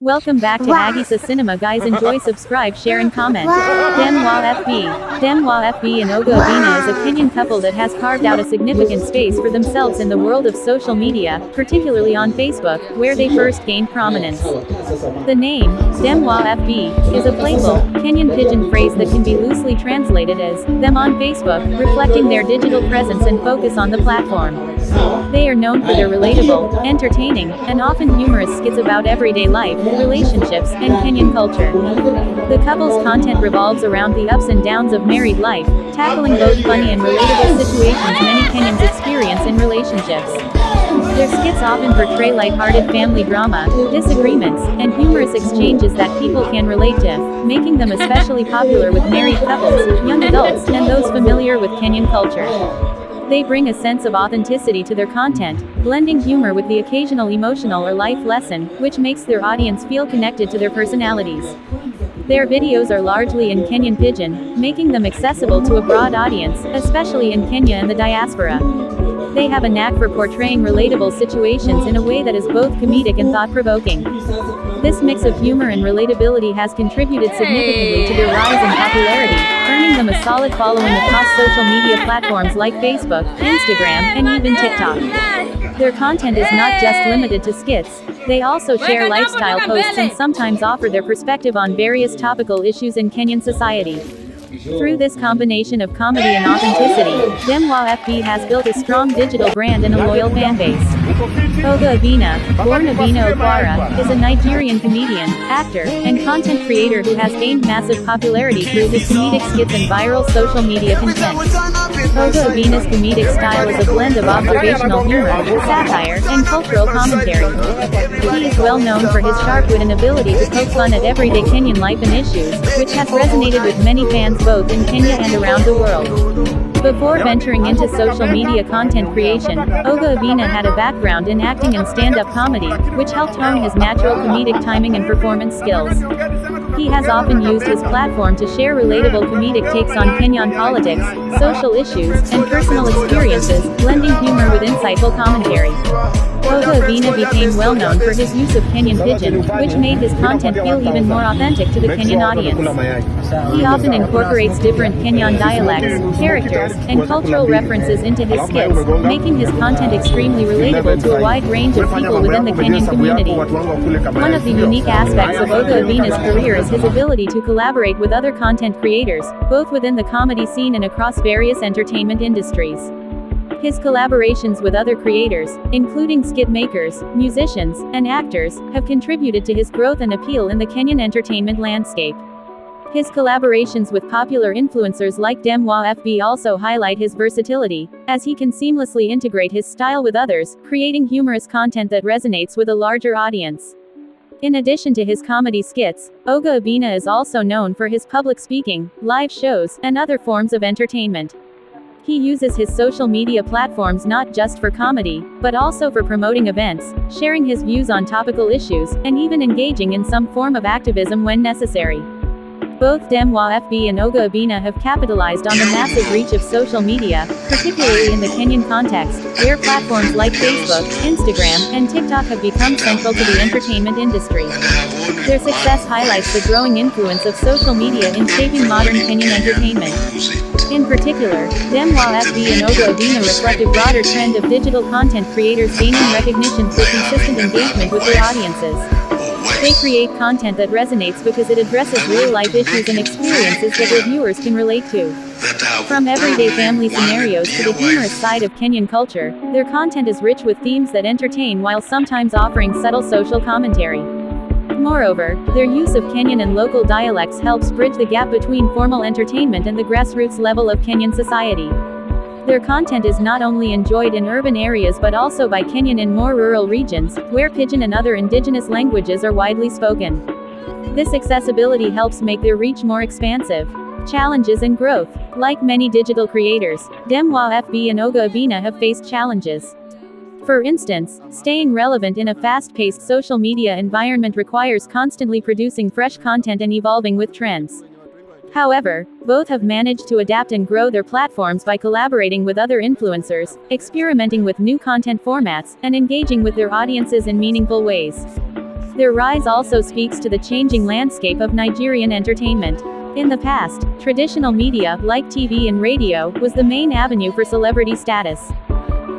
Welcome back to Agisa Cinema, guys. Enjoy, subscribe, share and comment. Demwa FB. Demwa FB and Oga Obinna is a Kenyan couple that has carved out a significant space for themselves in the world of social media, particularly on Facebook, where they first gained prominence. The name, Demwa FB, is a playful, Kenyan pidgin phrase that can be loosely translated as, them on Facebook, reflecting their digital presence and focus on the platform. They are known for their relatable, entertaining, and often humorous skits about everyday life, relationships, and Kenyan culture. The couple's content revolves around the ups and downs of married life, tackling both funny and relatable situations many Kenyans experience in relationships. Their skits often portray lighthearted family drama, disagreements, and humorous exchanges that people can relate to, making them especially popular with married couples, young adults, and those familiar with Kenyan culture. They bring a sense of authenticity to their content, blending humor with the occasional emotional or life lesson, which makes their audience feel connected to their personalities. Their videos are largely in Kenyan pidgin, making them accessible to a broad audience, especially in Kenya and the diaspora. They have a knack for portraying relatable situations in a way that is both comedic and thought-provoking. This mix of humor and relatability has contributed significantly to their rise in popularity, earning them a solid following across social media platforms like Facebook, Instagram, and even TikTok. Their content is not just limited to skits. They also share lifestyle posts and sometimes offer their perspective on various topical issues in Kenyan society. Through this combination of comedy and authenticity, Demwa FB has built a strong digital brand and a loyal fanbase. Oga Obinna, born Obinna Okwara, is a Nigerian comedian, actor, and content creator who has gained massive popularity through his comedic skits and viral social media content. Oga Obinna's comedic style is a blend of observational humor, satire, and cultural commentary. He is well known for his sharp wit and ability to poke fun at everyday Kenyan life and issues, which has resonated with many fans both in Kenya and around the world. Before venturing into social media content creation, Oga Obinna had a background in acting and stand-up comedy, which helped hone his natural comedic timing and performance skills. He has often used his platform to share relatable comedic takes on Kenyan politics, social issues, and personal experiences, blending humor with insightful commentary. Oga Obinna became well known for his use of Kenyan pidgin, which made his content feel even more authentic to the Kenyan audience. He often incorporates different Kenyan dialects, characters, and cultural references into his skits, making his content extremely relatable to a wide range of people within the Kenyan community. One of the unique aspects of Oga Obinna's career is his ability to collaborate with other content creators, both within the comedy scene and across various entertainment industries. His collaborations with other creators, including skit makers, musicians, and actors, have contributed to his growth and appeal in the Kenyan entertainment landscape. His collaborations with popular influencers like Demwa FB also highlight his versatility, as he can seamlessly integrate his style with others, creating humorous content that resonates with a larger audience. In addition to his comedy skits, Oga Obinna is also known for his public speaking, live shows, and other forms of entertainment. He uses his social media platforms not just for comedy, but also for promoting events, sharing his views on topical issues, and even engaging in some form of activism when necessary. Both Demwa FB and Oga Obinna have capitalized on the massive reach of social media, particularly in the Kenyan context, where platforms like Facebook, Instagram, and TikTok have become central to the entertainment industry. Their success highlights the growing influence of social media in shaping modern Kenyan entertainment. In particular, Demwa FB and Oga Obinna reflect a broader trend of digital content creators gaining recognition through consistent engagement with their audiences. They create content that resonates because it addresses real-life issues and experiences that their viewers can relate to. From everyday family scenarios to the humorous side of Kenyan culture, their content is rich with themes that entertain while sometimes offering subtle social commentary. Moreover, their use of Kenyan and local dialects helps bridge the gap between formal entertainment and the grassroots level of Kenyan society. Their content is not only enjoyed in urban areas but also by Kenyan in more rural regions, where pidgin and other indigenous languages are widely spoken. This accessibility helps make their reach more expansive. Challenges and growth. Like many digital creators, Demwa FB and Oga Obinna have faced challenges. For instance, staying relevant in a fast-paced social media environment requires constantly producing fresh content and evolving with trends. However, both have managed to adapt and grow their platforms by collaborating with other influencers, experimenting with new content formats, and engaging with their audiences in meaningful ways. Their rise also speaks to the changing landscape of Nigerian entertainment. In the past, traditional media, like TV and radio, was the main avenue for celebrity status.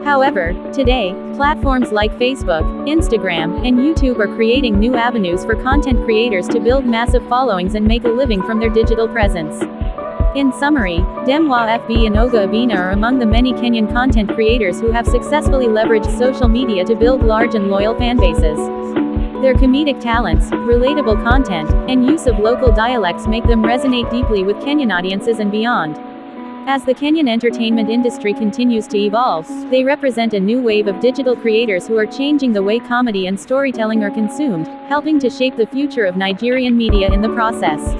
However, today, platforms like Facebook, Instagram, and YouTube are creating new avenues for content creators to build massive followings and make a living from their digital presence. In summary, Demwa FB and Oga Obinna are among the many Kenyan content creators who have successfully leveraged social media to build large and loyal fanbases. Their comedic talents, relatable content, and use of local dialects make them resonate deeply with Kenyan audiences and beyond. As the Kenyan entertainment industry continues to evolve, they represent a new wave of digital creators who are changing the way comedy and storytelling are consumed, helping to shape the future of Nigerian media in the process.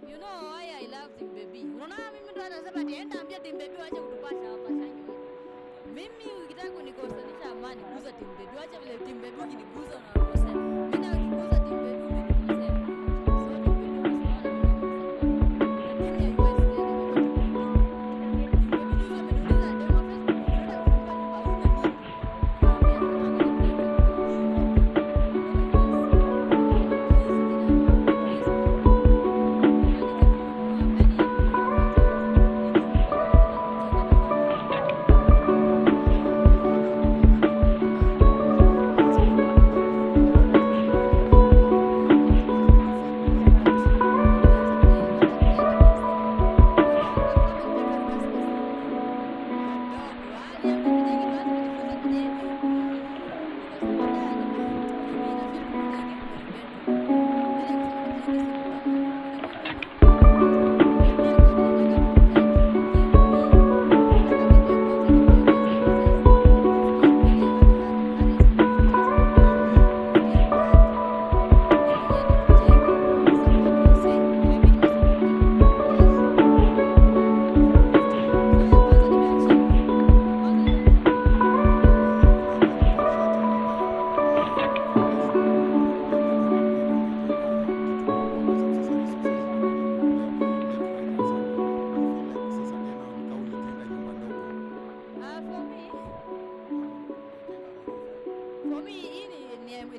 You know why I love Team Baby. Unaona mimi ndo anasema enda ambia Team Baby waje kutupasha hapa sasa. Mimi ukitaka kunikosanisha amani, guza Team Baby. Wacha vile Team Baby ukiniguza unakosea. Mimi na ukiguza Team Baby umenikosea.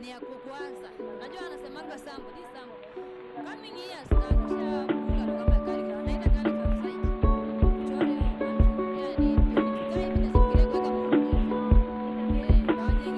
Ni ya kuanza. Najua anasemanga sample, this sample. Coming years na kisha bunga ndo kama kali kwa naita kali kwa site. Chore yani kai mimi nafikiria kwa kama na wengine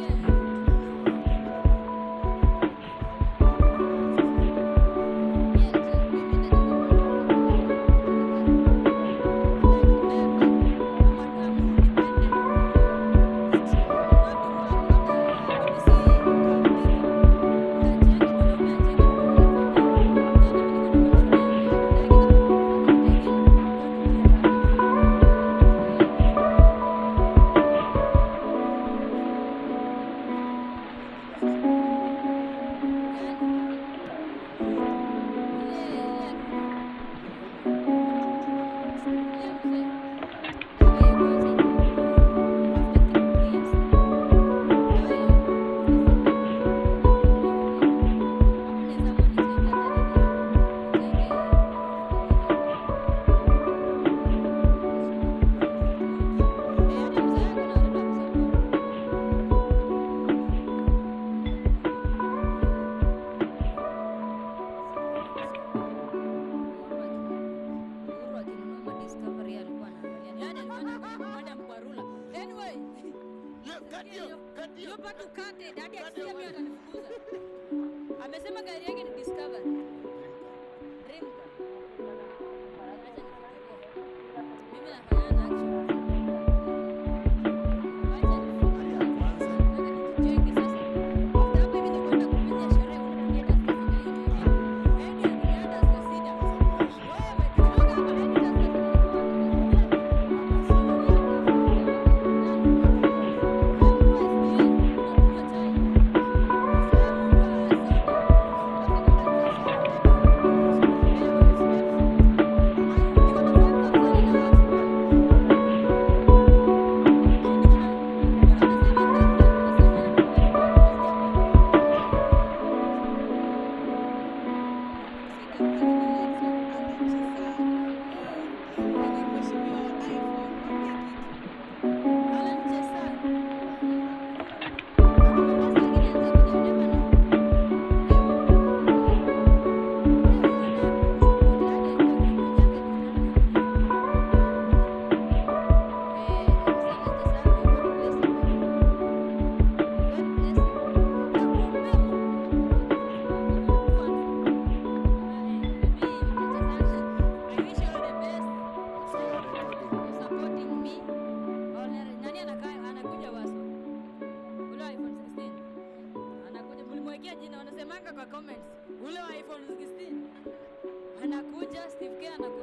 amesema gari yake ni Discover. Dream car. Mimi nafanya na action. kumwekea jina, wanasemanga kwa comments ule wa iPhone 16 anakuja, Steve K anakuja